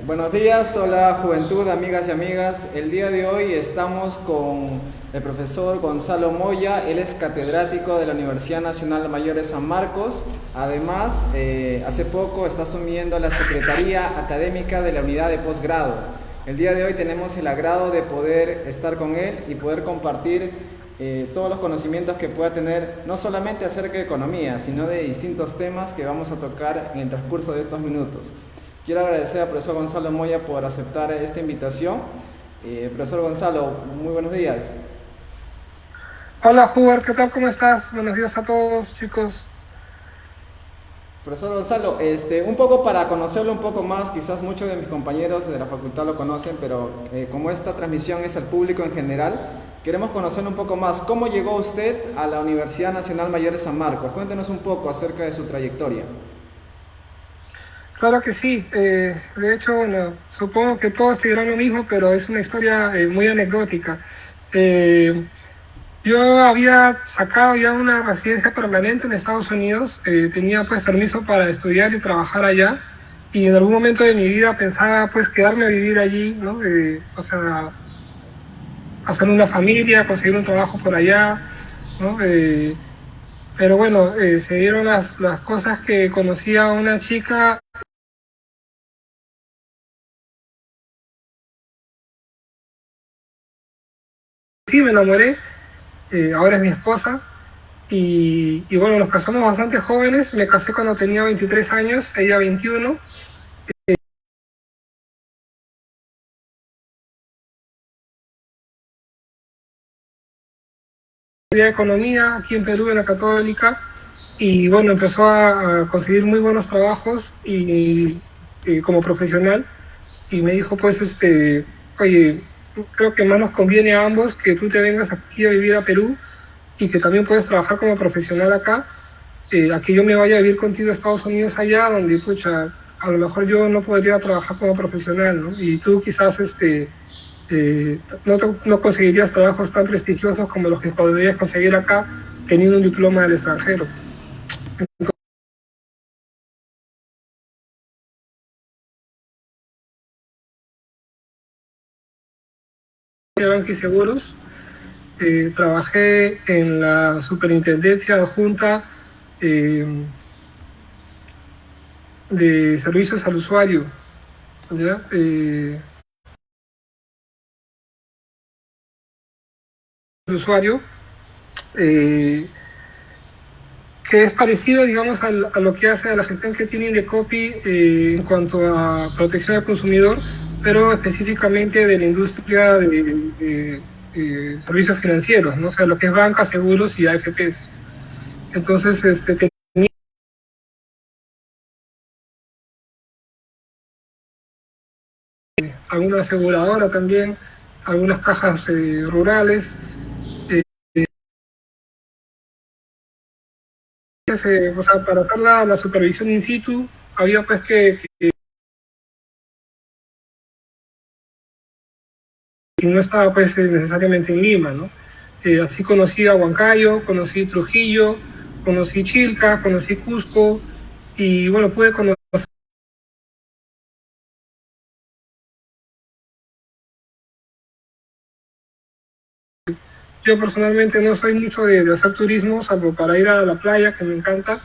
Buenos días, hola juventud, amigas y amigas. El día de hoy estamos con el profesor Gonzalo Moya. Él es catedrático de la Universidad Nacional Mayor de San Marcos. Además, hace poco está asumiendo la Secretaría Académica de la Unidad de Posgrado. El día de hoy tenemos el agrado de poder estar con él y poder compartir todos los conocimientos que pueda tener, no solamente acerca de economía, sino de distintos temas que vamos a tocar en el transcurso de estos minutos. Quiero agradecer al profesor Gonzalo Moya por aceptar esta invitación. Profesor Gonzalo, muy buenos días. Hola, Hubert, ¿qué tal? ¿Cómo estás? Buenos días a todos, chicos. Profesor Gonzalo, un poco para conocerlo un poco más, quizás muchos de mis compañeros de la facultad lo conocen, pero como esta transmisión es al público en general, queremos conocerlo un poco más. ¿Cómo llegó usted a la Universidad Nacional Mayor de San Marcos? Cuéntenos un poco acerca de su trayectoria. Claro que sí. De hecho, bueno, supongo que todos te dirán lo mismo, pero es una historia muy anecdótica. Eh, yo había sacado ya una residencia permanente en Estados Unidos, tenía pues permiso para estudiar y trabajar allá, y en algún momento de mi vida pensaba pues quedarme a vivir allí, ¿no? O sea, hacer una familia, conseguir un trabajo por allá, ¿no? Pero bueno, se dieron las cosas que conocí a una chica. Sí, me enamoré, ahora es mi esposa, y bueno, nos casamos bastante jóvenes. Me casé cuando tenía 23 años, ella 21. Estudié economía aquí en Perú, en la Católica, y bueno, empezó a conseguir muy buenos trabajos y como profesional, y me dijo pues, oye, creo que más nos conviene a ambos que tú te vengas aquí a vivir a Perú y que también puedes trabajar como profesional acá, a que yo me vaya a vivir contigo a Estados Unidos allá, donde, pucha, a lo mejor yo no podría trabajar como profesional, ¿no? Y tú quizás no conseguirías trabajos tan prestigiosos como los que podrías conseguir acá teniendo un diploma del extranjero. Entonces, Banco y Seguros, trabajé en la superintendencia adjunta eh, de servicios al usuario, ¿ya? El usuario, eh, que es parecido, digamos, a lo que hace a la gestión que tiene Indecopi en cuanto a protección al consumidor, pero específicamente de la industria de servicios financieros, ¿no? O sea, lo que es banca, seguros y AFPs. Entonces, tenía alguna aseguradora también, algunas cajas rurales. eh, o sea, para hacer la supervisión in situ, había pues que no estaba pues necesariamente en Lima, ¿no? Así conocí a Huancayo, conocí Trujillo, conocí Chilca, conocí Cusco, y bueno, pude conocer. Yo personalmente no soy mucho de hacer turismo, salvo para ir a la playa, que me encanta.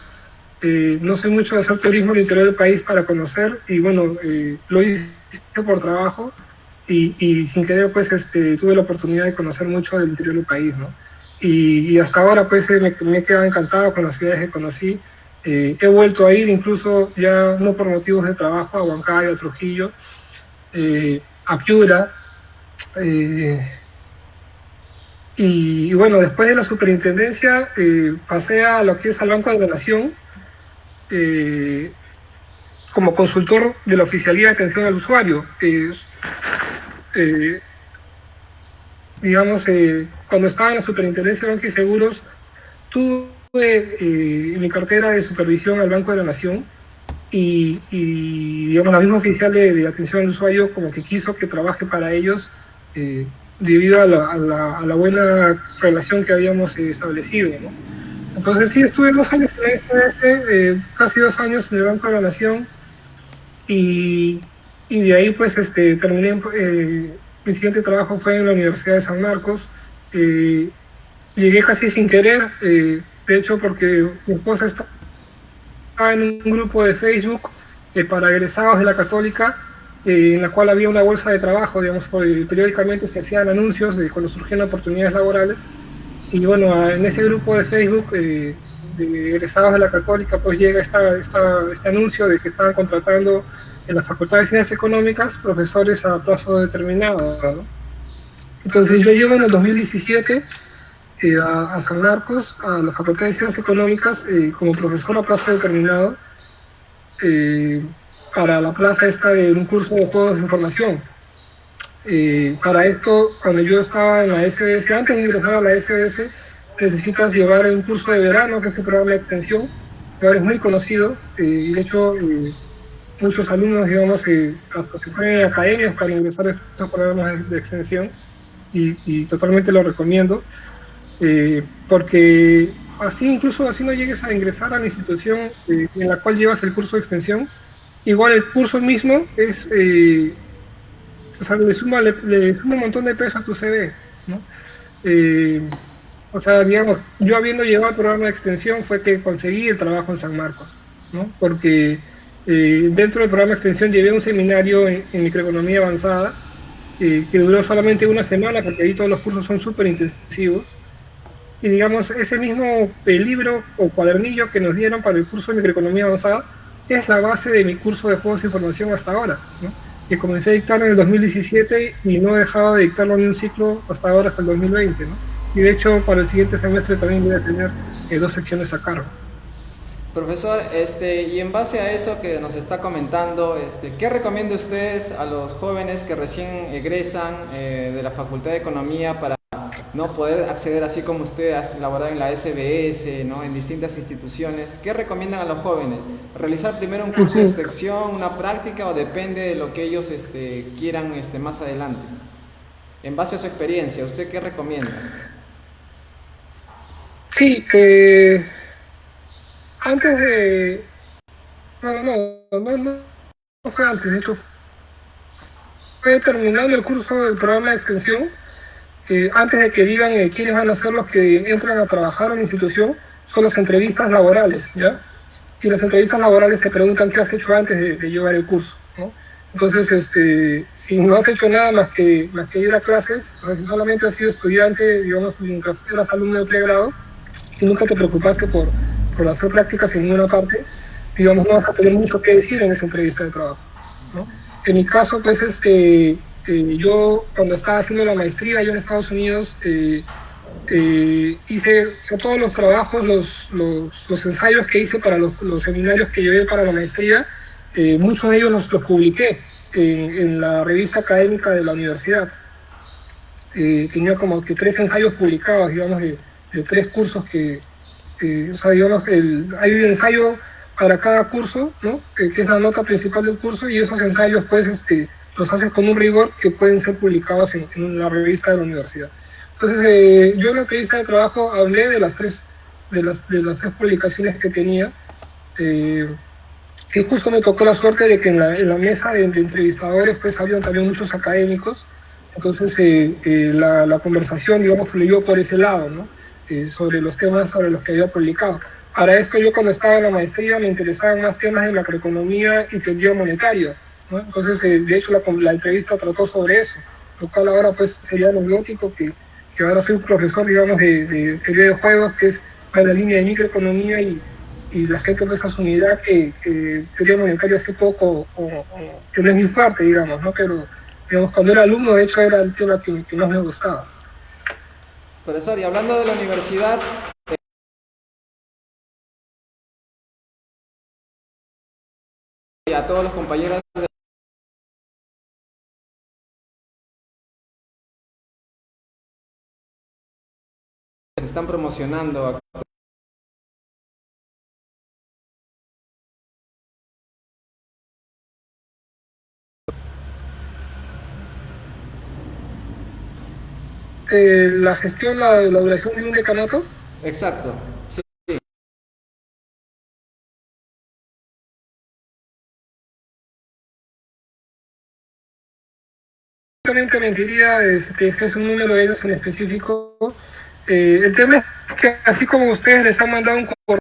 No soy mucho de hacer turismo en el interior del país para conocer, y bueno, lo hice por trabajo, y sin querer pues tuve la oportunidad de conocer mucho del interior del país, ¿no? Y hasta ahora pues me he quedado encantado con las ciudades que conocí. He vuelto a ir incluso ya no por motivos de trabajo a Huancayo, a Trujillo, a Piura, eh, y bueno, después de la superintendencia pasé a lo que es al Banco de la Nación, eh, como consultor de la Oficialía de Atención al Usuario. Eh, digamos, cuando estaba en la Superintendencia de Banco y Seguros, tuve en mi cartera de supervisión al Banco de la Nación, y digamos, la misma oficial de atención al usuario como que quiso que trabaje para ellos, eh, debido a la buena relación que habíamos establecido, ¿no? Entonces sí, estuve 2 años en casi 2 años en el Banco de la Nación, y y de ahí pues terminé, mi siguiente trabajo fue en la Universidad de San Marcos. Llegué casi sin querer, de hecho porque mi esposa estaba en un grupo de Facebook para egresados de la Católica, en la cual había una bolsa de trabajo, digamos, periódicamente se hacían anuncios de cuando surgían oportunidades laborales. Y bueno, en ese grupo de Facebook de egresados de la Católica, pues llega este anuncio de que estaban contratando en la Facultad de Ciencias Económicas profesores a plazo determinado, ¿no? Entonces yo llego en el 2017 a San Marcos, a la Facultad de Ciencias Económicas, como profesor a plazo determinado, eh, para la plaza esta de un curso de juegos de información. Para esto, cuando yo estaba en la SBS, antes de ingresar a la SBS, necesitas llevar un curso de verano, que es el programa de extensión, que ahora es muy conocido, y de hecho muchos alumnos, digamos, hasta se ponen en academias para ingresar a estos programas de extensión, y totalmente lo recomiendo, porque así incluso así no llegues a ingresar a la institución en la cual llevas el curso de extensión, igual el curso mismo es... o sea, le suma un montón de peso a tu CV, ¿no? Eh, o sea, digamos, yo habiendo llevado el programa de extensión fue que conseguí el trabajo en San Marcos, ¿no? Porque dentro del programa de extensión llevé un seminario en microeconomía avanzada que duró solamente una semana porque ahí todos los cursos son súper intensivos. Y digamos, ese mismo libro o cuadernillo que nos dieron para el curso de microeconomía avanzada es la base de mi curso de juegos de información hasta ahora, ¿no? Que comencé a dictarlo en el 2017 y no he dejado de dictarlo ni un ciclo hasta ahora, hasta el 2020, ¿no? Y de hecho, para el siguiente semestre también voy a tener 2 secciones a cargo. Profesor, y en base a eso que nos está comentando, ¿qué recomienda ustedes a los jóvenes que recién egresan de la Facultad de Economía para no poder acceder así como usted a laborar en la SBS, ¿no? En distintas instituciones? ¿Qué recomiendan a los jóvenes? ¿Realizar primero un curso de Ujú. extensión, una práctica o depende de lo que ellos quieran más adelante? En base a su experiencia, ¿usted qué recomienda? Sí, antes de... No fue antes, de hecho fue terminando el curso del programa de extensión, antes de que digan quiénes van a ser los que entran a trabajar en la institución, son las entrevistas laborales, ¿ya? Y las entrevistas laborales te preguntan qué has hecho antes de llevar el curso, ¿no? Entonces, si no has hecho nada más que ir a clases, o sea, si solamente has sido estudiante, digamos, mientras eras alumno de pregrado, y nunca te preocupaste por hacer prácticas en ninguna parte, digamos, no vas a tener mucho que decir en esa entrevista de trabajo, ¿no? En mi caso, pues, yo cuando estaba haciendo la maestría yo en Estados Unidos, hice, o sea, todos los trabajos, los ensayos que hice para los seminarios que llevé para la maestría, muchos de ellos los publiqué en la revista académica de la universidad. Tenía como que 3 ensayos publicados, digamos, de 3 cursos o sea, digamos, hay un ensayo para cada curso, ¿no? Que es la nota principal del curso, y esos ensayos, pues, los haces con un rigor que pueden ser publicados en la revista de la universidad. Entonces, yo en la entrevista de trabajo hablé de las tres publicaciones que tenía, eh, que justo me tocó la suerte de que en la mesa de entrevistadores, pues, habían también muchos académicos. Entonces, la conversación, digamos, fluyó por ese lado, ¿no? Sobre los temas sobre los que había publicado. Para esto, yo cuando estaba en la maestría me interesaban más temas de macroeconomía y teoría monetaria, ¿no? Entonces, de hecho, la entrevista trató sobre eso, lo cual ahora, pues, sería anecdótico que ahora soy un profesor, digamos, de teoría de juegos, que es en la línea de microeconomía, y la gente pues asumirá que teoría monetaria hace poco, que no es mi fuerte, digamos, ¿no? Pero, digamos, cuando era alumno, de hecho, era el tema que más me gustaba. Profesor, y hablando de la universidad, a todos los compañeros que se están promocionando, La gestión, la duración de un decanato. exacto, sí, Te mentiría si te dijese un número de ellos en específico. El tema es que así como ustedes les han mandado un correo,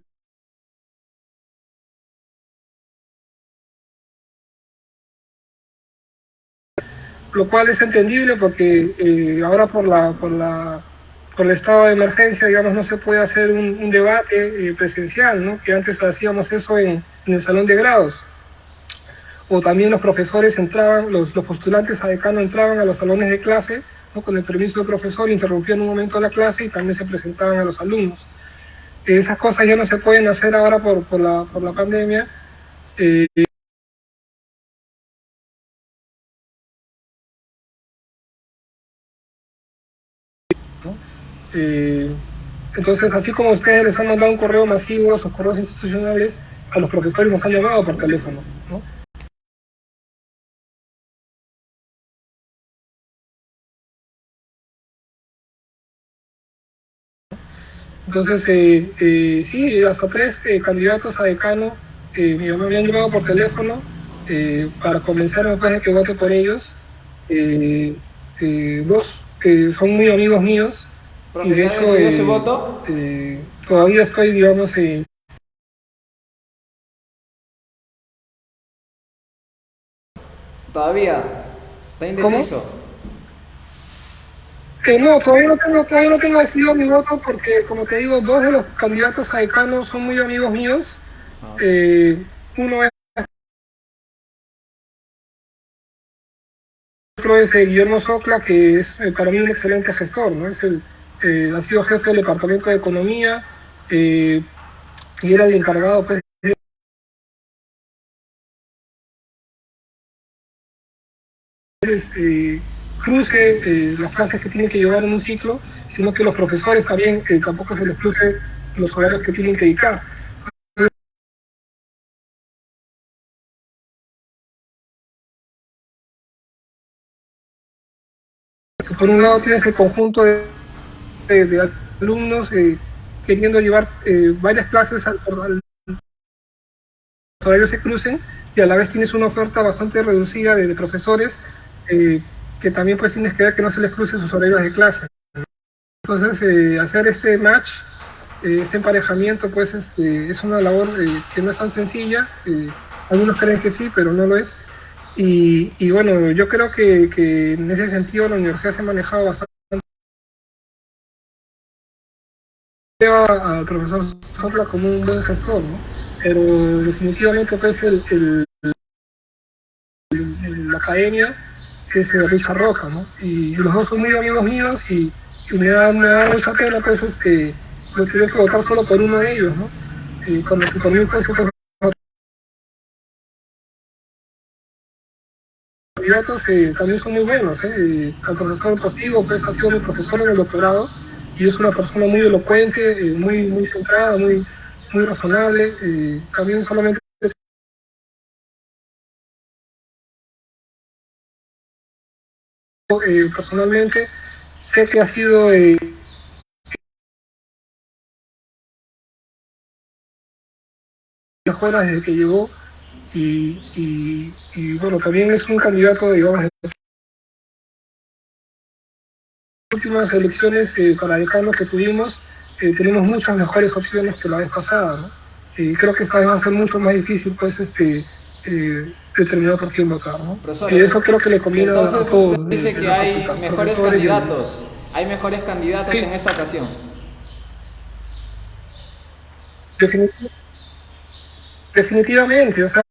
lo cual es entendible porque ahora por el estado de emergencia, digamos, no se puede hacer un debate presencial, ¿no? Que antes hacíamos eso en el salón de grados. O también los profesores entraban, los postulantes a decano entraban a los salones de clase, ¿no? Con el permiso del profesor, interrumpían un momento la clase y también se presentaban a los alumnos. Esas cosas ya no se pueden hacer ahora por la pandemia. ¿No? Entonces, así como ustedes les han mandado un correo masivo, sus correos institucionales, a los profesores nos han llamado por teléfono, ¿no? Entonces, sí, hasta 3 candidatos a decano me habían llamado por teléfono para convencerme pues, de que vote por ellos. 2 son muy amigos míos. Profe, y de hecho, decidió su voto? Todavía estoy, digamos, ¿Todavía? ¿Está indeciso? No, todavía no tengo decidido mi voto porque, como te digo, 2 de los candidatos a decano son muy amigos míos. Uno es otro es Guillermo Socla, que es para mí un excelente gestor, ¿no? Ha sido jefe del Departamento de Economía y era el encargado pues, cruce las clases que tienen que llevar en un ciclo, sino que los profesores también tampoco se les cruce los horarios que tienen que dedicar. Por un lado tienes el conjunto de alumnos queriendo llevar varias clases al horarios se crucen, y a la vez tienes una oferta bastante reducida de profesores que también pues tienes que ver que no se les crucen sus horarios de clase. Entonces hacer este match, este emparejamiento pues es una labor que no es tan sencilla. Algunos creen que sí, pero no lo es. Y bueno, yo creo que en ese sentido la universidad se ha manejado bastante. Al profesor Sopla como un buen gestor, ¿no? Pero definitivamente pues la academia es Richard Roca, ¿no? Y los dos son muy amigos míos y me da mucha pena pues no tener que votar solo por uno de ellos, ¿no? Cuando se por mí pues otros candidatos también son muy buenos, el profesor Postigo pues ha sido mi profesor en el doctorado y es una persona muy elocuente, muy centrada, muy razonable, también solamente personalmente sé que ha sido mejora desde que llegó y bueno, también es un candidato, digamos, de las últimas elecciones para decano que tuvimos, tenemos muchas mejores opciones que la vez pasada, ¿no? Creo que esta vez va a ser mucho más difícil, pues, determinar por quién votar, ¿no? Y eso creo que le conviene a todos. Entonces usted dice que hay mejores candidatos, hay mejores candidatos en esta ocasión. Definitivamente, o sea,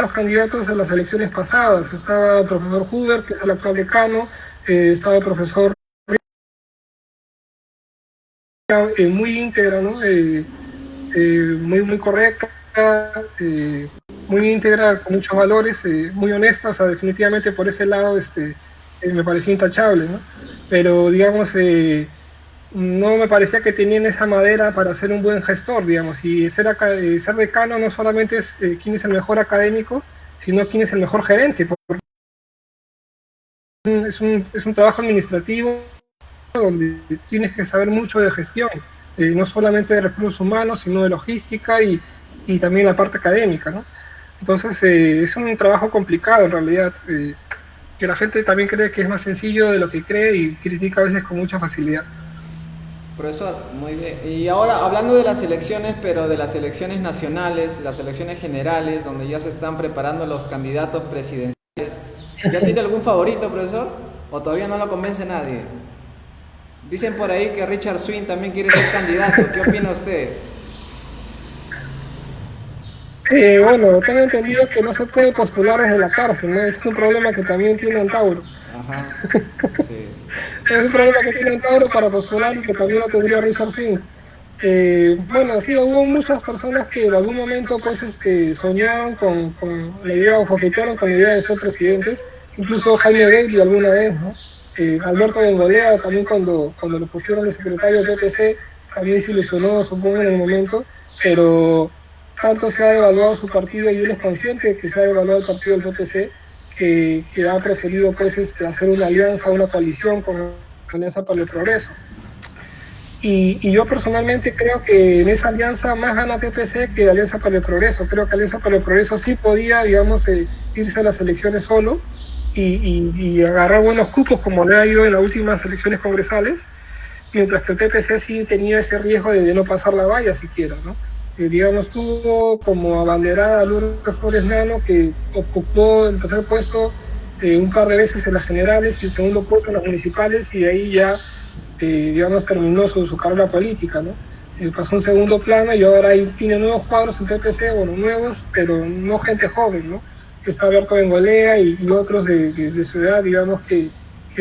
los candidatos a las elecciones pasadas, estaba el profesor Huber, que es el actual decano, estaba el profesor muy íntegra, ¿no? Muy correcta, muy íntegra, con muchos valores, muy honesta, o sea, definitivamente por ese lado me parecía intachable, ¿no? Pero, digamos, no me parecía que tenían esa madera para ser un buen gestor, digamos, y ser decano no solamente es quién es el mejor académico, sino quién es el mejor gerente, porque es un trabajo administrativo donde tienes que saber mucho de gestión, no solamente de recursos humanos, sino de logística y también la parte académica, ¿no? Entonces es un trabajo complicado en realidad. que la gente también cree que es más sencillo de lo que cree y critica a veces con mucha facilidad. Profesor, muy bien. Y ahora hablando de las elecciones, pero de las elecciones nacionales, las elecciones generales, donde ya se están preparando los candidatos presidenciales, ¿ya tiene algún favorito, profesor? ¿O todavía no lo convence nadie? Dicen por ahí que Richard Swing también quiere ser candidato. ¿Qué opina usted? Bueno, tengo entendido que no se puede postular desde la cárcel, ¿no? Es un problema que también tiene Antauro. Ajá, sí. Es un problema que tiene Antauro para postular y que también lo tendría Richard Swing. Bueno, sí, hubo muchas personas que en algún momento pues soñaron con la idea o coquetearon con la idea de ser presidentes, incluso Jaime Bailey alguna vez, ¿no? Alberto Bengolea también cuando lo pusieron de secretario del PPC, también se ilusionó, supongo, en el momento, pero tanto se ha devaluado su partido y él es consciente de que se ha devaluado el partido del PPC, que ha preferido pues hacer una alianza, una coalición con la Alianza para el Progreso. Y yo personalmente creo que en esa alianza más gana PPC que Alianza para el Progreso. Creo que Alianza para el Progreso sí podía, digamos, irse a las elecciones solo y agarrar buenos cupos como le ha ido en las últimas elecciones congresales, mientras que el PPC sí tenía ese riesgo de no pasar la valla siquiera, ¿no? Digamos, tuvo como abanderada a Lourdes Flores Nano, que ocupó el tercer puesto un par de veces en las generales y el segundo puesto en las municipales, y de ahí ya digamos, terminó su carrera política, ¿no? Pasó un segundo plano y ahora ahí tiene nuevos cuadros en PPC, bueno, nuevos, pero no gente joven, ¿no? Está Alberto Bengolea y otros de su edad, digamos, que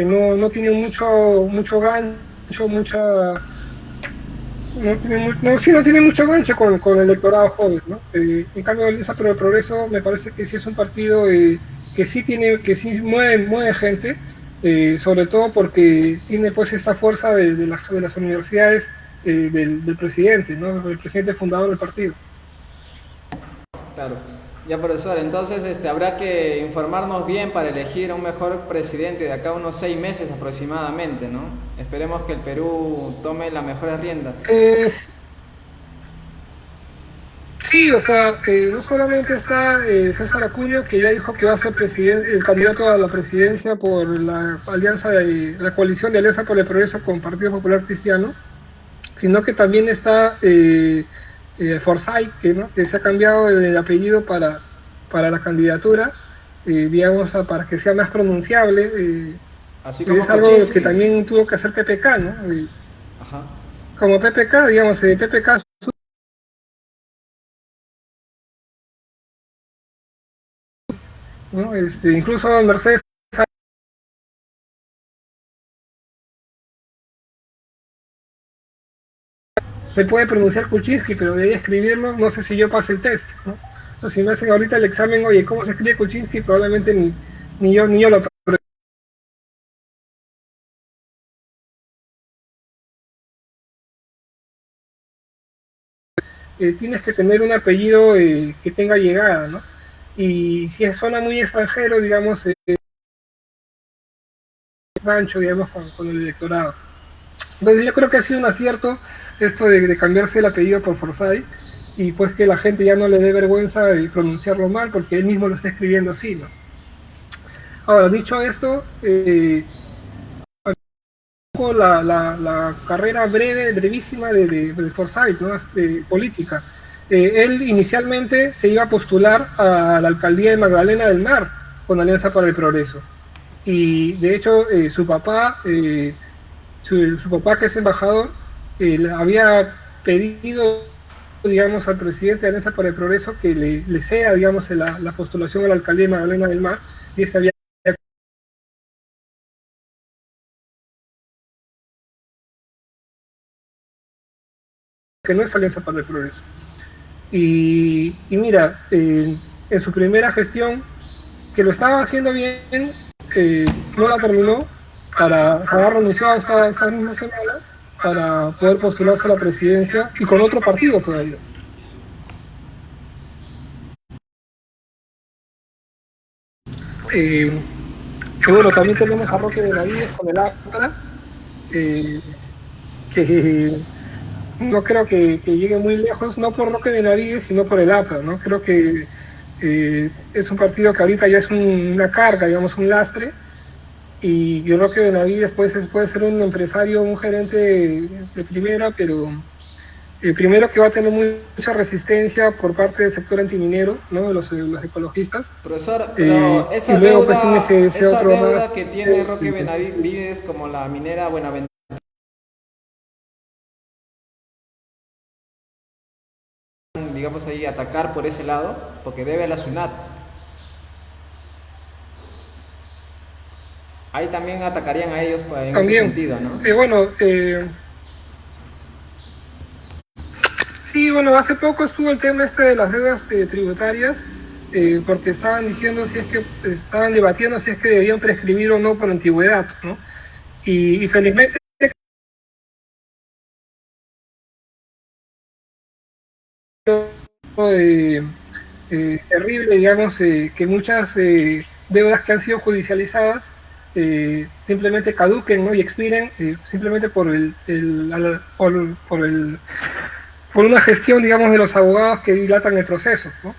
no tienen mucho gancho, no tiene mucho gancho con el electorado joven, ¿no? En cambio, Alianza por el Progreso me parece que sí es un partido que sí mueve gente, sobre todo porque tiene pues esta fuerza de las universidades del presidente, ¿no? El presidente fundador del partido. Claro. Ya, profesor, entonces habrá que informarnos bien para elegir a un mejor presidente de acá a unos 6 meses aproximadamente, ¿no? Esperemos que el Perú tome las mejores riendas. Sí, o sea, no solamente está César Acuña, que ya dijo que va a ser el candidato a la presidencia por la coalición de Alianza por el Progreso con Partido Popular Cristiano, sino que también está Forsyth, que se ha cambiado el apellido para la candidatura, digamos, para que sea más pronunciable. Así como es algo Kuczynski. que también tuvo que hacer PPK, ¿no? Ajá. Como PPK, digamos, PPK, ¿no? Incluso Mercedes se puede pronunciar Kuczynski, pero de ahí escribirlo, no sé si yo pase el test, ¿no? Entonces, si me hacen ahorita el examen, oye, ¿cómo se escribe Kuczynski? Probablemente ni yo lo tienes que tener un apellido que tenga llegada, ¿no? Y si suena muy extranjero, digamos, gancho, digamos, con el electorado. Entonces yo creo que ha sido un acierto esto de cambiarse el apellido por Forsyth, y pues que la gente ya no le dé vergüenza de pronunciarlo mal, porque él mismo lo está escribiendo así, ¿no? Ahora, dicho esto, la carrera brevísima de Forsyth, ¿no? Política. Él inicialmente se iba a postular a la alcaldía de Magdalena del Mar con Alianza para el Progreso. Y de hecho, su papá, que es embajador, había pedido, digamos, al presidente de Alianza para el Progreso que le sea, digamos, la postulación a la alcaldía de Magdalena del Mar, y ese había que no es Alianza para el Progreso. Y mira, en su primera gestión, que lo estaba haciendo bien, no la terminó, haber renunciado esta misma semana para poder postularse a la presidencia y con otro partido todavía. Bueno, también tenemos a Roque Benavides con el APRA, que no creo que llegue muy lejos, no por Roque Benavides, sino por el APRA, ¿no? Creo que es un partido que ahorita ya es una carga, digamos, un lastre, y Roque Benavides pues puede ser un empresario, un gerente de primera, pero primero que va a tener mucha resistencia por parte del sector antiminero, ¿no? Los ecologistas, Profesor, pero y luego pues tiene ese esa otro más, deuda que tiene Roque Benavides como la minera Buenaventura, digamos ahí, atacar por ese lado, porque debe a la SUNAT. Ahí también atacarían a ellos pues, en ese también. sentido, ¿no? Bueno, sí, bueno, hace poco estuvo el tema este de las deudas tributarias, porque estaban diciendo si es que, estaban debatiendo si es que debían prescribir o no por antigüedad, ¿no? Y felizmente eh, terrible, digamos, que muchas deudas que han sido judicializadas simplemente caduquen, ¿no? Y expiren simplemente por una gestión, digamos, de los abogados que dilatan el proceso, ¿no?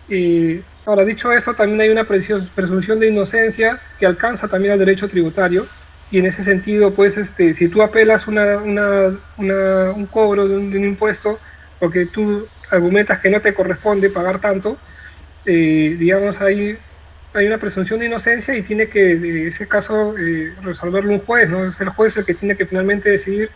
Y ahora, dicho eso, también hay una presunción de inocencia que alcanza también al derecho tributario, y en ese sentido, pues, si tú apelas un cobro de un impuesto, porque tú argumentas que no te corresponde pagar tanto, digamos, hay una presunción de inocencia y tiene que, en ese caso, resolverlo un juez, ¿no? Es el juez el que tiene que finalmente decidir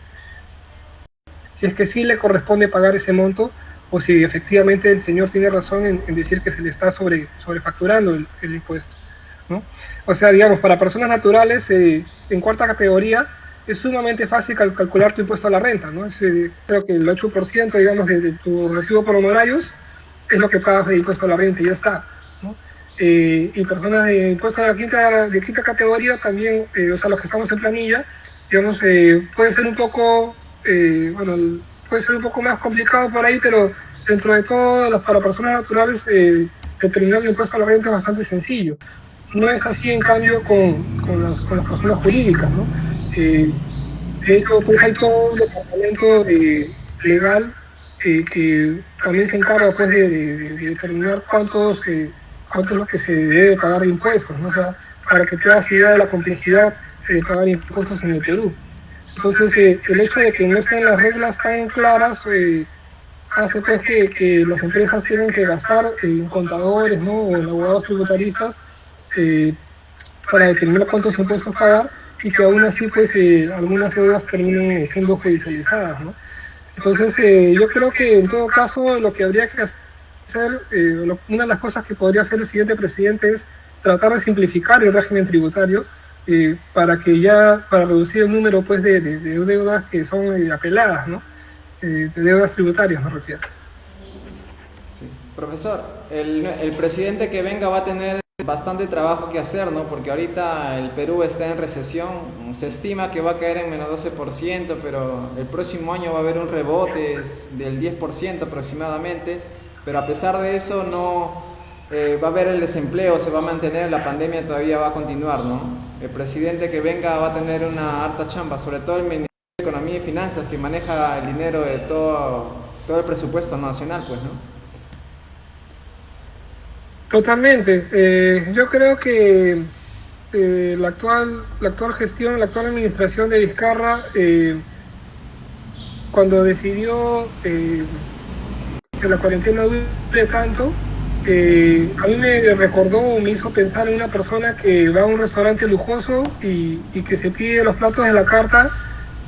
si es que sí le corresponde pagar ese monto o si efectivamente el señor tiene razón en decir que se le está sobrefacturando el impuesto, ¿no? O sea, digamos, para personas naturales, en cuarta categoría, es sumamente fácil calcular tu impuesto a la renta, ¿no? Creo que el 8%, digamos, de tu recibo por honorarios es lo que pagas de impuesto a la renta y ya está, ¿no? Y personas de impuesto de quinta categoría también, o sea, los que estamos en planilla, digamos, puede ser un poco, bueno, puede ser un poco más complicado por ahí, pero dentro de todo, para personas naturales, determinar el impuesto a la renta es bastante sencillo. No es así, en cambio, con las personas jurídicas, ¿no? Eh, de hecho, pues hay todo un departamento legal que también se encarga pues, de determinar cuánto es lo que se debe pagar de impuestos, ¿no? O sea, para que te hagas idea de la complejidad de pagar impuestos en el Perú. Entonces, el hecho de que no estén las reglas tan claras hace pues que las empresas tengan que gastar en contadores, ¿no? O en abogados tributaristas eh, para determinar cuántos impuestos pagar, y que aún así pues algunas deudas terminen siendo judicializadas, ¿no? Entonces yo creo que en todo caso lo que habría que hacer, una de las cosas que podría hacer el siguiente presidente es tratar de simplificar el régimen tributario para reducir el número pues de deudas que son apeladas, ¿no? De deudas tributarias me refiero. Sí. Profesor, el presidente que venga va a tener bastante trabajo que hacer, ¿no? Porque ahorita el Perú está en recesión, se estima que va a caer en menos 12%, pero el próximo año va a haber un rebote del 10% aproximadamente, pero a pesar de eso no va a haber el desempleo, se va a mantener, la pandemia todavía va a continuar, ¿no? El presidente que venga va a tener una harta chamba, sobre todo el Ministerio de Economía y Finanzas, que maneja el dinero de todo el presupuesto nacional, pues, ¿no? Totalmente. Yo creo que la actual gestión, la actual administración de Vizcarra, cuando decidió que la cuarentena dure tanto, a mí me recordó, me hizo pensar en una persona que va a un restaurante lujoso y que se pide los platos de la carta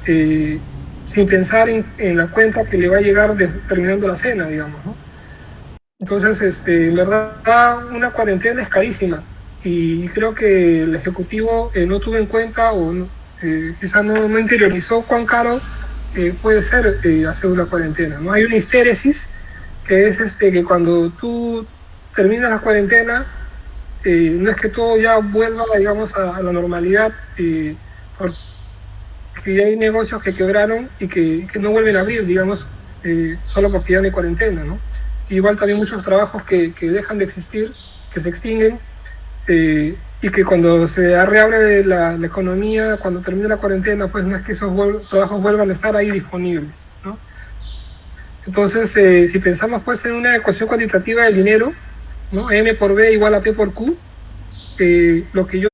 eh, sin pensar en la cuenta que le va a llegar terminando la cena, digamos, ¿no? Entonces, en verdad, una cuarentena es carísima, y creo que el Ejecutivo no tuvo en cuenta o quizá no interiorizó cuán caro puede ser hacer una cuarentena, ¿no? Hay una histéresis que es que cuando tú terminas la cuarentena, no es que todo ya vuelva, digamos, a la normalidad, porque ya hay negocios que quebraron y que no vuelven a abrir, digamos, solo porque ya no hay cuarentena, ¿no? Igual también muchos trabajos que dejan de existir, que se extinguen, y que cuando se reabre la economía, cuando termine la cuarentena, pues no es que esos trabajos vuelvan a estar ahí disponibles, ¿no? Entonces, si pensamos pues en una ecuación cuantitativa del dinero, ¿no? M por B igual a P por Q, lo que yo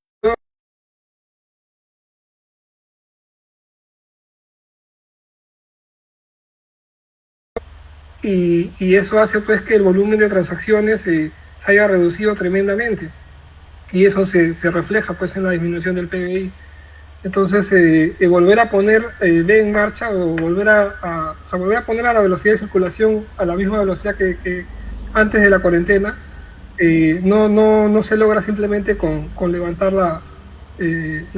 y eso hace pues que el volumen de transacciones se haya reducido tremendamente, y eso se refleja pues en la disminución del PBI. Entonces, volver a poner B en marcha o o sea, volver a poner a la velocidad de circulación a la misma velocidad que antes de la cuarentena, no se logra simplemente con levantar la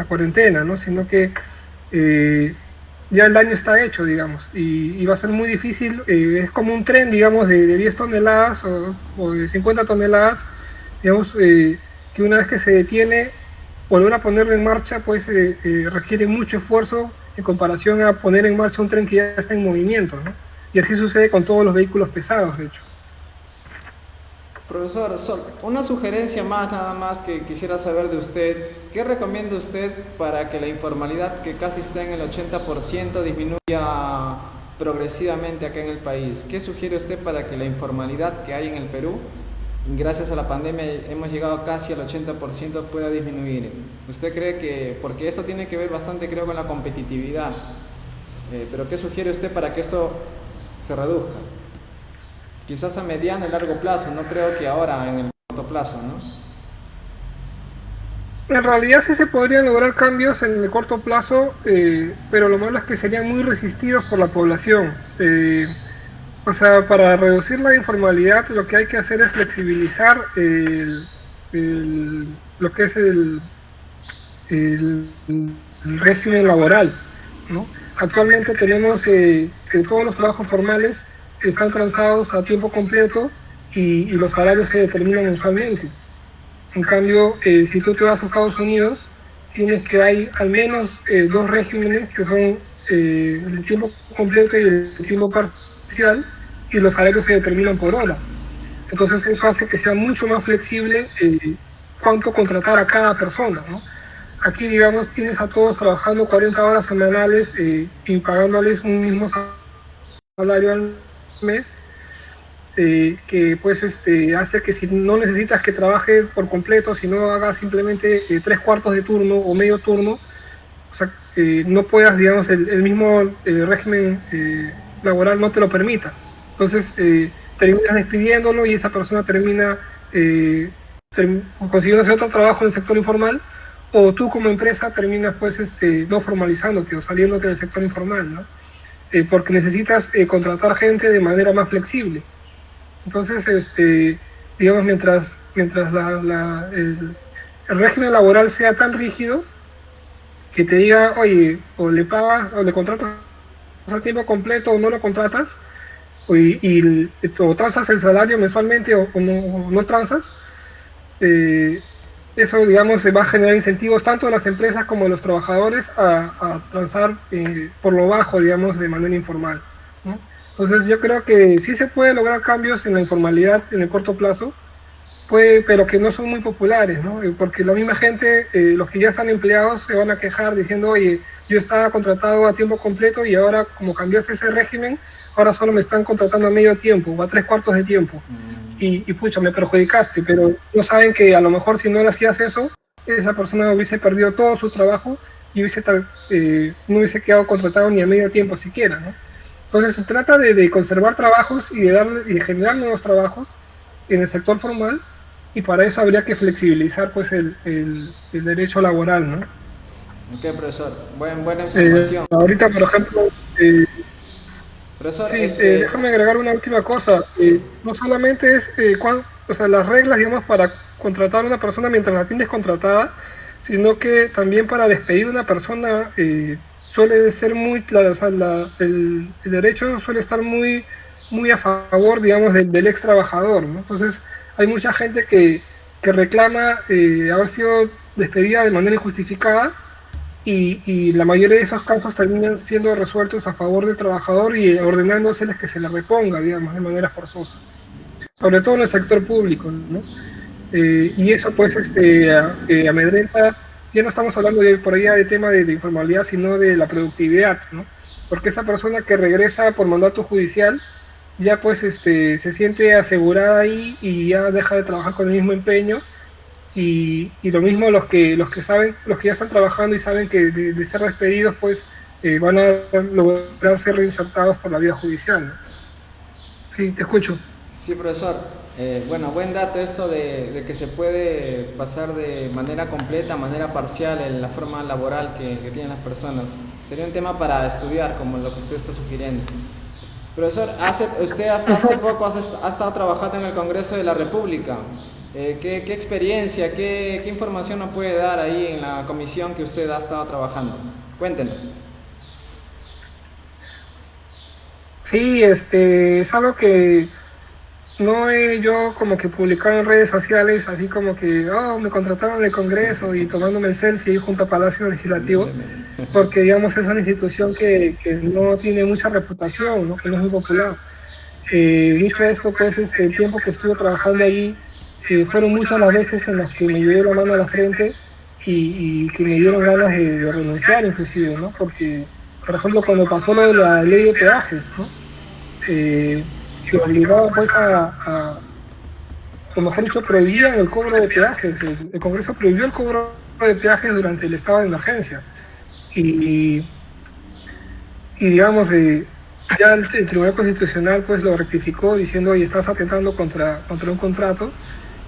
cuarentena, ¿no? Sino que ya el daño está hecho, digamos, y va a ser muy difícil. Es como un tren, digamos, de 10 toneladas o de 50 toneladas, digamos, que una vez que se detiene, volver a ponerlo en marcha pues requiere mucho esfuerzo en comparación a poner en marcha un tren que ya está en movimiento, ¿no? Y así sucede con todos los vehículos pesados, de hecho. Profesor, una sugerencia más nada más que quisiera saber de usted. ¿Qué recomienda usted para que la informalidad, que casi está en el 80%, disminuya progresivamente acá en el país? ¿Qué sugiere usted para que la informalidad que hay en el Perú, gracias a la pandemia hemos llegado casi al 80%, pueda disminuir? ¿Usted cree que, porque esto tiene que ver bastante creo con la competitividad, pero qué sugiere usted para que esto se reduzca? Quizás a mediano y largo plazo, no creo que ahora en el corto plazo, ¿no? En realidad sí se podrían lograr cambios en el corto plazo, pero lo malo es que serían muy resistidos por la población. O sea, para reducir la informalidad lo que hay que hacer es flexibilizar lo que es el, el régimen laboral, ¿no? Actualmente tenemos que todos los trabajos formales están transados a tiempo completo y los salarios se determinan mensualmente. En cambio, si tú te vas a Estados Unidos, tienes que hay al menos dos regímenes que son el tiempo completo y el tiempo parcial, y los salarios se determinan por hora. Entonces eso hace que sea mucho más flexible cuánto contratar a cada persona, ¿no? Aquí, digamos, tienes a todos trabajando 40 horas semanales y pagándoles un mismo salario al mes, que pues hace que si no necesitas que trabaje por completo, si no haga simplemente 3/4 de turno o medio turno, o sea, no puedas, digamos, el mismo régimen laboral no te lo permita. Entonces terminas despidiéndolo y esa persona termina consiguiendo otro trabajo en el sector informal, o tú como empresa terminas pues no formalizándote o saliéndote del sector informal, ¿no? Porque necesitas contratar gente de manera más flexible. Entonces, digamos, mientras el régimen laboral sea tan rígido que te diga, oye, o le pagas o le contratas a tiempo completo o no lo contratas, o transas el salario mensualmente o no transas, eso, digamos, va a generar incentivos tanto de las empresas como de los trabajadores a transar por lo bajo, digamos, de manera informal, ¿no? Entonces yo creo que sí se puede lograr cambios en la informalidad en el corto plazo, pero que no son muy populares, ¿no? Porque la misma gente, los que ya están empleados, se van a quejar diciendo, oye, yo estaba contratado a tiempo completo y ahora, como cambiaste ese régimen, ahora solo me están contratando a medio tiempo o a 3/4 de tiempo. Y pucha, me perjudicaste, pero no saben que a lo mejor si no le hacías eso, esa persona hubiese perdido todo su trabajo y no hubiese quedado contratado ni a medio tiempo siquiera, ¿no? Entonces se trata de conservar trabajos y de generar nuevos trabajos en el sector formal, y para eso habría que flexibilizar pues el derecho laboral, ¿no? Ok, profesor, buena información. Ahorita, por ejemplo, Profesor, sí, déjame agregar una última cosa. Sí. No solamente es o sea, las reglas, digamos, para contratar a una persona mientras la tienes contratada, sino que también para despedir a una persona suele ser o sea, el derecho suele estar muy a favor, digamos, del ex trabajador, ¿no? Entonces, hay mucha gente que reclama haber sido despedida de manera injustificada, y la mayoría de esos casos terminan siendo resueltos a favor del trabajador y ordenándoseles que se le reponga, digamos, de manera forzosa, sobre todo en el sector público, ¿no? Y eso pues amedrenta. Ya no estamos hablando por allá de tema de informalidad, sino de la productividad, ¿no? Porque esa persona que regresa por mandato judicial ya pues se siente asegurada ahí y ya deja de trabajar con el mismo empeño, y lo mismo los que saben, los que ya están trabajando y saben que de ser despedidos pues van a lograr ser reinsertados por la vía judicial, ¿no? Sí, te escucho. Sí, profesor. Bueno, buen dato esto de que se puede pasar de manera completa a manera parcial en la forma laboral que tienen las personas. Sería un tema para estudiar, como lo que usted está sugiriendo. Profesor, usted hasta hace poco ha estado trabajando en el Congreso de la República. ¿Qué experiencia, qué información nos puede dar ahí en la comisión que usted ha estado trabajando? Cuéntenos. Sí, es algo que no he yo como que publicado en redes sociales, así como que, oh, me contrataron en el Congreso y tomándome el selfie junto a Palacio Legislativo, porque digamos es una institución que no tiene mucha reputación, ¿no? Que no es muy popular. Dicho esto, pues el tiempo que estuve trabajando allí, fueron muchas las veces en las que me llevé la mano a la frente y que me dieron ganas de renunciar inclusive, ¿no? Porque, por ejemplo, cuando pasó lo de la ley de peajes, ¿no? Que obligaba pues o mejor dicho, prohibían el cobro de peajes. El Congreso prohibió el cobro de peajes durante el estado de emergencia. Y, y digamos, ya el Tribunal Constitucional pues lo rectificó diciendo, oye, estás atentando contra un contrato.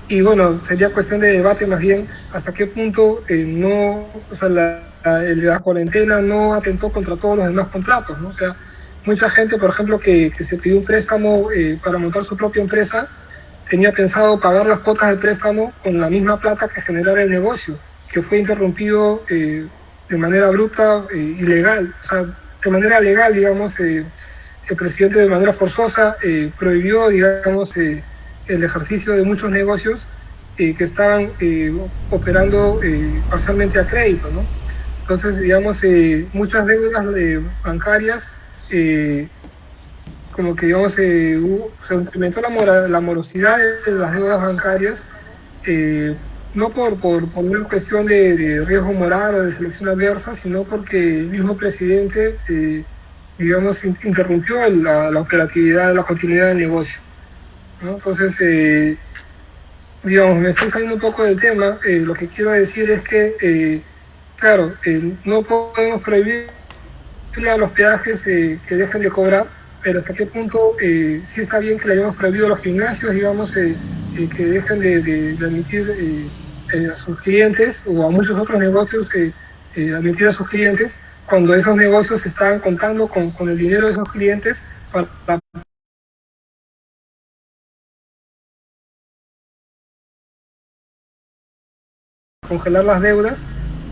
Y bueno, sería cuestión de debate más bien hasta qué punto no, o sea, la cuarentena no atentó contra todos los demás contratos, ¿no? O sea, mucha gente, por ejemplo, que se pidió un préstamo para montar su propia empresa, tenía pensado pagar las cuotas del préstamo con la misma plata que generara el negocio, que fue interrumpido de manera abrupta, ilegal, o sea, de manera legal, digamos, el presidente de manera forzosa prohibió, digamos, el ejercicio de muchos negocios que estaban operando parcialmente a crédito, ¿no? Entonces, digamos, muchas deudas bancarias, eh, como que, digamos, se incrementó la morosidad de las deudas bancarias, eh, no por una cuestión de riesgo moral o de selección adversa, sino porque el mismo presidente, digamos, interrumpió la operatividad, la continuidad del negocio, ¿no? Entonces, digamos, me estoy saliendo un poco del tema. Lo que quiero decir es que, claro, no podemos prohibir a los peajes que dejen de cobrar, pero hasta qué punto sí está bien que le hayamos prohibido a los gimnasios, digamos, que dejen de admitir a sus clientes o a muchos otros negocios admitir a sus clientes cuando esos negocios están contando con el dinero de esos clientes para congelar las deudas,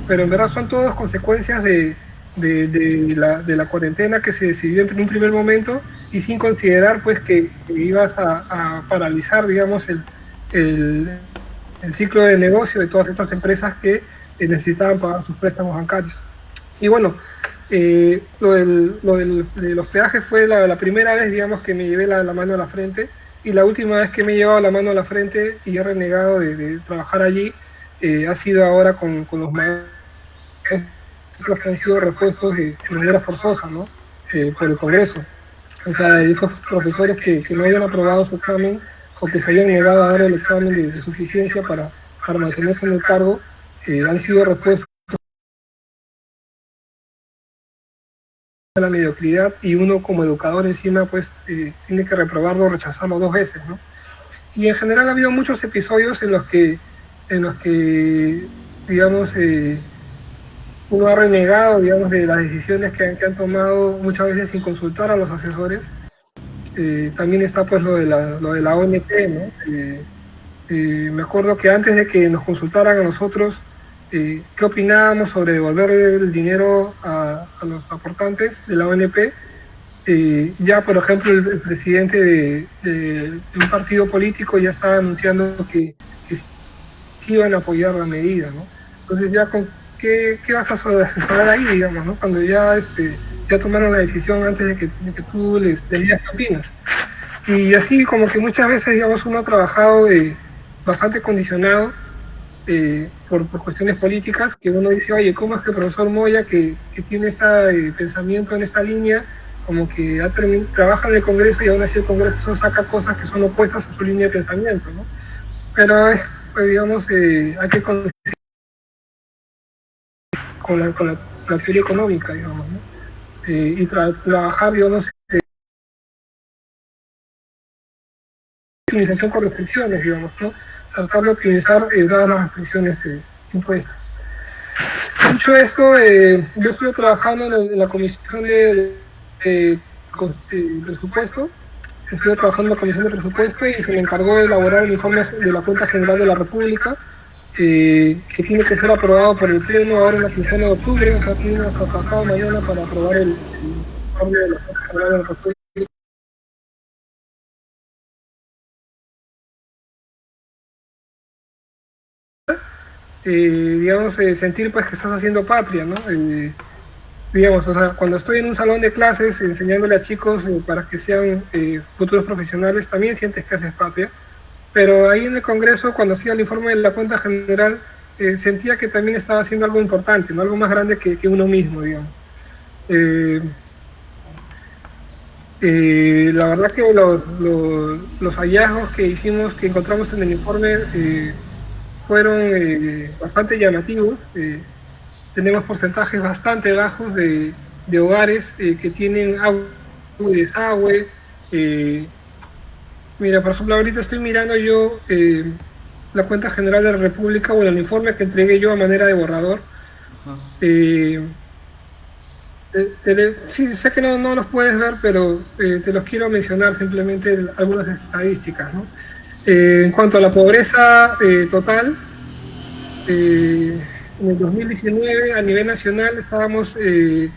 pero en verdad son todas consecuencias de la cuarentena que se decidió en un primer momento y sin considerar pues que ibas a paralizar, digamos, el, el ciclo de negocio de todas estas empresas que necesitaban pagar sus préstamos bancarios. Y bueno, de los peajes fue la primera vez, digamos, que me llevé la mano a la frente y la última vez que me he llevado la mano a la frente y he renegado de trabajar allí ha sido ahora con los maestros que han sido repuestos de manera forzosa, ¿no? Por el Congreso. O sea, estos profesores que no habían aprobado su examen o que se habían negado a dar el examen de suficiencia para mantenerse en el cargo, han sido repuestos a la mediocridad y uno como educador encima pues tiene que reprobarlo o rechazarlo 2 veces, ¿no? Y en general ha habido muchos episodios en los que digamos, uno ha renegado, digamos, de las decisiones que han tomado muchas veces sin consultar a los asesores. También está pues lo de la ONP, ¿no? Me acuerdo que antes de que nos consultaran a nosotros qué opinábamos sobre devolver el dinero a los aportantes de la ONP, ya por ejemplo el presidente de un partido político ya estaba anunciando que sí iban a apoyar la medida, ¿no? Entonces ya con qué vas a asesorar ahí, digamos, ¿no? Cuando ya, ya tomaron la decisión antes de que tú les digas qué opinas. Y así como que muchas veces, digamos, uno ha trabajado bastante condicionado por cuestiones políticas, que uno dice, oye, ¿cómo es que el profesor Moya, que tiene este pensamiento en esta línea, como que trabaja en el Congreso y aún así el Congreso saca cosas que son opuestas a su línea de pensamiento, ¿no? Pero, pues, digamos, hay que con la teoría económica, digamos, ¿no? Y trabajar, digamos, optimización con restricciones, digamos, ¿no? Tratar de optimizar dadas las restricciones impuestas. Dicho esto, yo estuve trabajando en la comisión de presupuesto, estuve trabajando en la comisión de presupuesto y se me encargó de elaborar el informe de la Cuenta General de la República, que tiene que ser aprobado por el Pleno ahora en la quincena de octubre, o sea, tienen hasta pasado mañana para aprobar el informe de la Cuenta General de la República. Digamos, sentir pues que estás haciendo patria, ¿no? Digamos, o sea, cuando estoy en un salón de clases enseñándole a chicos para que sean futuros profesionales, también sientes que haces patria. Pero ahí en el Congreso, cuando hacía el informe de la Cuenta General, sentía que también estaba haciendo algo importante, ¿no? Algo más grande que uno mismo, digamos. La verdad que los hallazgos que hicimos, que encontramos en el informe, fueron bastante llamativos. Tenemos porcentajes bastante bajos de hogares que tienen agua y desagüe. Mira, por ejemplo, ahorita estoy mirando yo la Cuenta General de la República, o el informe que entregué yo a manera de borrador. Sí, sé que no los puedes ver, pero te los quiero mencionar simplemente algunas estadísticas, ¿no? En cuanto a la pobreza total, en el 2019 a nivel nacional estábamos en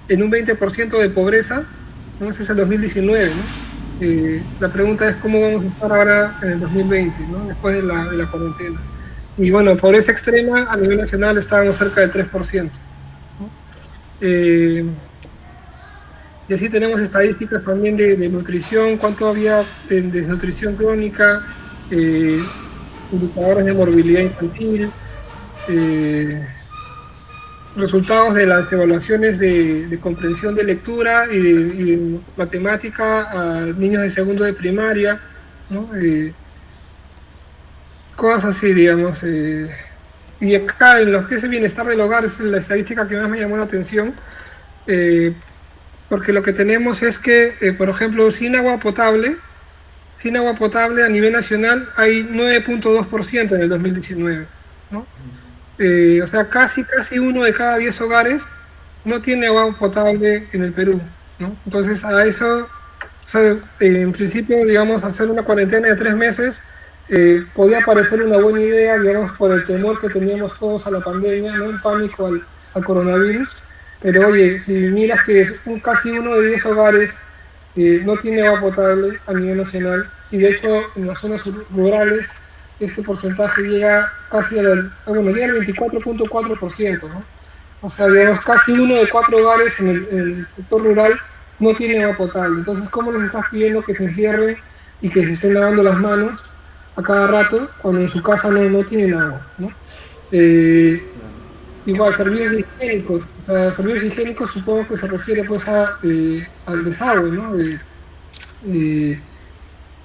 un 20% de pobreza, ¿no? Ese es el 2019, ¿no? La pregunta es cómo vamos a estar ahora en el 2020, ¿no? Después de la cuarentena. Y bueno, pobreza extrema a nivel nacional estábamos cerca del 3%, ¿no? Y así tenemos estadísticas también de nutrición, cuánto había de desnutrición crónica, indicadores de morbilidad infantil, resultados de las evaluaciones de comprensión de lectura y de matemática a niños de segundo de primaria, ¿no? Cosas así, digamos. Y acá en lo que es el bienestar del hogar es la estadística que más me llamó la atención, porque lo que tenemos es que, por ejemplo, sin agua potable a nivel nacional hay 9.2% en el 2019, ¿no? O sea, casi uno de cada 10 hogares no tiene agua potable en el Perú, ¿no? Entonces, a eso, o sea, en principio, digamos, hacer una cuarentena de 3 meses podía parecer una buena idea, digamos, por el temor que teníamos todos a la pandemia, ¿no? El pánico al coronavirus. Pero oye, si miras que casi uno de 10 hogares no tiene agua potable a nivel nacional, y de hecho en las zonas rurales este porcentaje llega casi llega al 24.4%, ¿no? O sea, digamos, casi uno de 4 hogares en el sector rural no tiene agua potable. Entonces, ¿cómo les estás pidiendo que se encierren y que se estén lavando las manos a cada rato cuando en su casa no tienen agua, ¿no? Igual, servicios higiénicos. O sea, servicios higiénicos supongo que se refiere pues al desagüe, ¿no?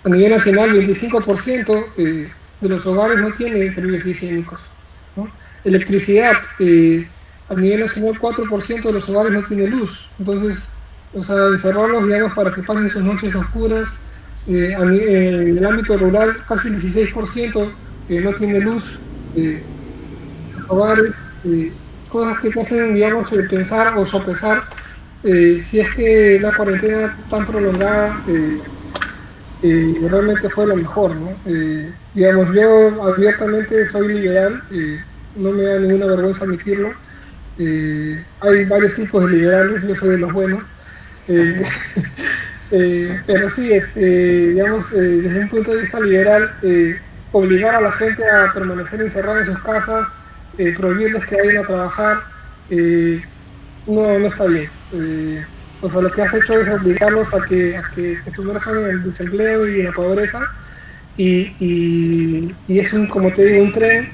A nivel nacional, 25% de los hogares no tienen servicios higiénicos, ¿no? Electricidad, a nivel nacional 4% de los hogares no tiene luz. Entonces, o sea, encerrarlos, digamos, para que pasen sus noches oscuras. En el ámbito rural, casi el 16% no tiene luz. Los hogares, cosas que te hacen, digamos, pensar o sopesar si es que la cuarentena tan prolongada realmente fue lo mejor, ¿no? Digamos, yo abiertamente soy liberal, no me da ninguna vergüenza admitirlo. Hay varios tipos de liberales, yo soy de los buenos. Pero sí, digamos, desde un punto de vista liberal, obligar a la gente a permanecer encerrada en sus casas, prohibirles que vayan a trabajar, no está bien. O sea, lo que has hecho es obligarlos a que se sumerjan en el desempleo y en la pobreza, y es como te digo, un tren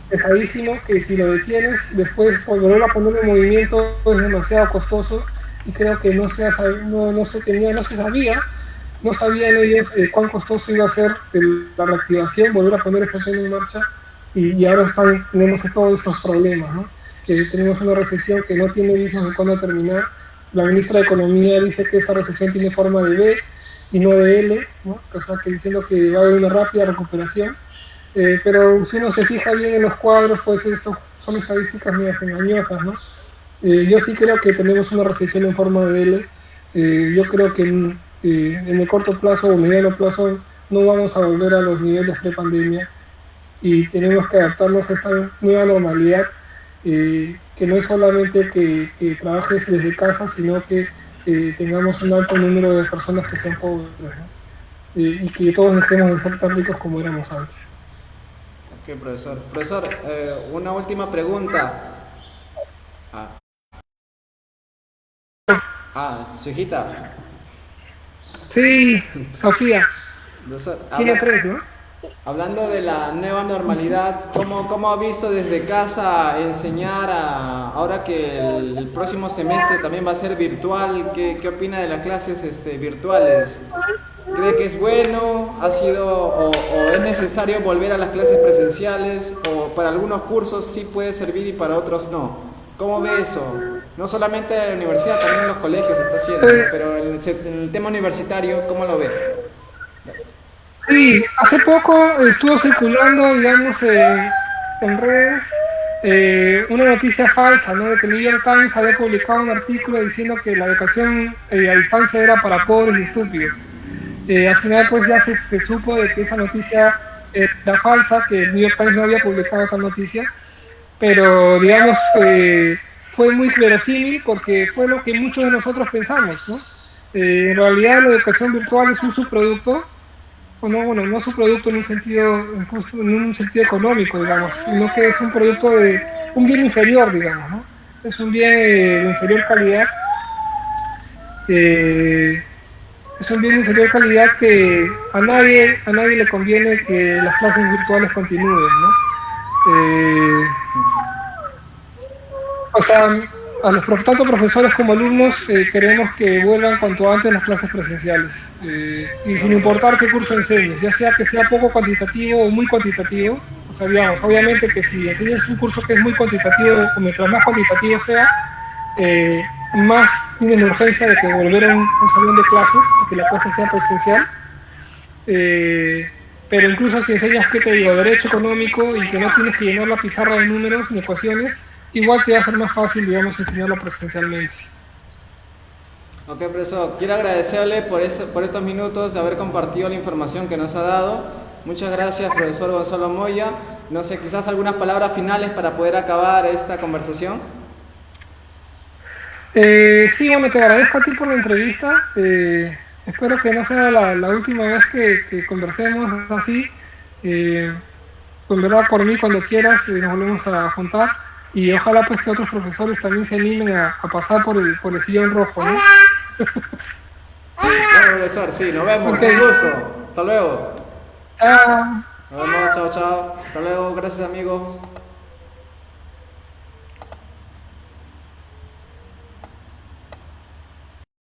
pesadísimo que si lo detienes, después volver a ponerlo en movimiento es demasiado costoso, y creo que no se sabía, no sabían ellos cuán costoso iba a ser la reactivación, volver a poner este tren en marcha, y ahora tenemos todos estos problemas, ¿no? Tenemos una recesión que no tiene visos de cuándo terminar. La ministra de Economía dice que esta recesión tiene forma de B, y no de L, ¿no? O sea, que diciendo que va a haber una rápida recuperación. Pero si uno se fija bien en los cuadros, pues eso son estadísticas medio engañosas, ¿no? Yo sí creo que tenemos una recesión en forma de L. Yo creo que en el corto plazo o mediano plazo no vamos a volver a los niveles pre-pandemia y tenemos que adaptarnos a esta nueva normalidad, que no es solamente que trabajes desde casa, sino que tengamos un alto número de personas que sean pobres, ¿no? Y que todos dejemos de ser tan ricos como éramos antes. Ok, profesor. Profesor, una última pregunta. Ah, su hijita. Sí, Sofía, Profesor, Chile 3, ¿no? hablando de la nueva normalidad, ¿cómo ha visto desde casa enseñar ahora que el próximo semestre también va a ser virtual? ¿Qué opina de las clases virtuales? ¿Cree que es bueno? ¿Ha sido o es necesario volver a las clases presenciales? ¿O para algunos cursos sí puede servir y para otros no? ¿Cómo ve eso? No solamente en la universidad, también en los colegios se está haciendo, pero en el tema universitario, ¿cómo lo ve? Sí, hace poco estuvo circulando, digamos, en redes una noticia falsa, ¿no? De que el New York Times había publicado un artículo diciendo que la educación a distancia era para pobres y estúpidos. Al final, pues ya se supo de que esa noticia era falsa, que el New York Times no había publicado tal noticia, pero digamos, fue muy verosímil porque fue lo que muchos de nosotros pensamos, ¿no? En realidad la educación virtual es un subproducto, o no, bueno, no subproducto en un sentido, en un sentido económico, digamos, sino que es un producto de un bien inferior, digamos, ¿no? Es un bien de inferior calidad, eh, es un bien de inferior calidad que a nadie le conviene que las clases virtuales continúen, ¿no? Eh, O sea, tanto profesores como alumnos queremos que vuelvan cuanto antes las clases presenciales. Y sin importar qué curso enseñes, ya sea que sea poco cuantitativo o muy cuantitativo. O sea, digamos, obviamente que si enseñas un curso que es muy cuantitativo, o mientras más cuantitativo sea, eh, más tienes la urgencia de que volver a un salón de clases, que la clase sea presencial. Pero incluso si enseñas, ¿qué te digo?, derecho económico y que no tienes que llenar la pizarra de números ni ecuaciones, igual te va a ser más fácil, digamos, enseñarlo presencialmente. Ok, profesor, quiero agradecerle por estos minutos de haber compartido la información que nos ha dado. Muchas gracias, profesor Gonzalo Moya. No sé, quizás algunas palabras finales para poder acabar esta conversación. Sí, bueno, te agradezco a ti por la entrevista. Espero que no sea la última vez que conversemos así. Pues, en verdad, por mí, cuando quieras, nos volvemos a juntar. Y ojalá pues que otros profesores también se animen a pasar por el sillón rojo, ¿no? Bueno, profesor, sí, nos vemos. Okay. Un gusto. Hasta luego. Chao. Nos vemos, chao, chao. Hasta luego, gracias amigos.